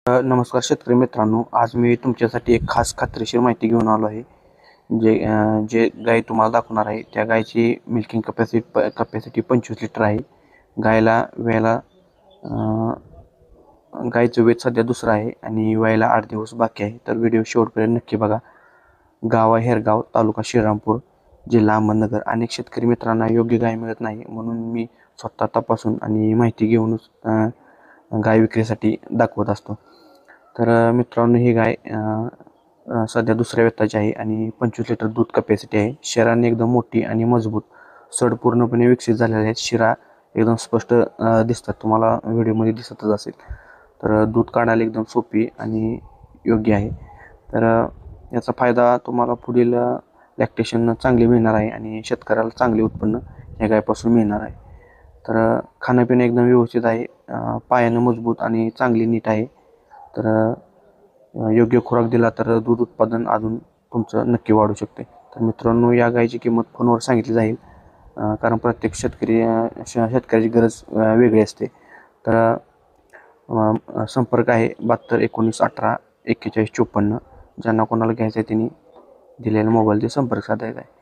नमस्कार शेतकरी मित्रांनो, आज मी तुमच्यासाठी एक खास खात्रीशीर माहिती घेऊन आलो आहे. जे गाय तुम्हाला दाखवणार आहे त्या गायची मिल्किंग कपॅसिटी 25 लिटर आहे. गायला वेळेला गायचं वेट सध्या दुसरं आहे आणि व्हायला 8 दिवस बाकी आहे. तर व्हिडिओ शेवटपर्यंत नक्की बघा. गाव आहे हेरगाव, तालुका श्रीरामपूर, जिल्हा अहमदनगर. अनेक शेतकरी मित्रांना योग्य गाय मिळत नाही, म्हणून मी स्वतः तपासून आणि माहिती घेऊनच गाय विक्रीसाठी दाखवत असतो. तर मित्रांनो, ही गाय सध्या दुसऱ्या वेताची आहे आणि 25 लिटर दूध कपॅसिटी आहे. शरीराने एकदम मोठी आणि मजबूत, सड पूर्णपणे विकसित झालेले आहेत. शिरा एकदम स्पष्ट दिसतात, तुम्हाला व्हिडिओमध्ये दिसतच असेल. तर दूध काढायला एकदम सोपी आणि योग्य आहे. तर याचा फायदा तुम्हाला पुढील लॅक्टेशन चांगले मिळणार आहे आणि शेतकऱ्याला चांगले उत्पन्न या गायपासून मिळणार आहे. तर खाणंपिणं एकदम व्यवस्थित आहे, पायानं मजबूत आणि चांगली नीट आहे. तर योग्य खुराक दिला तर दूध उत्पादन अजून तुमचं नक्की वाढू शकते. तर मित्रांनो, या गायची किंमत फोनवर सांगितली जाईल, कारण प्रत्येक शेतकऱ्याची गरज वेगळी असते. तर संपर्क आहे 72 19 18 41 54. ज्यांना कोणाला घ्यायचं आहे त्यांनी दिलेल्या मोबाईलचे संपर्क साधायचा आहे.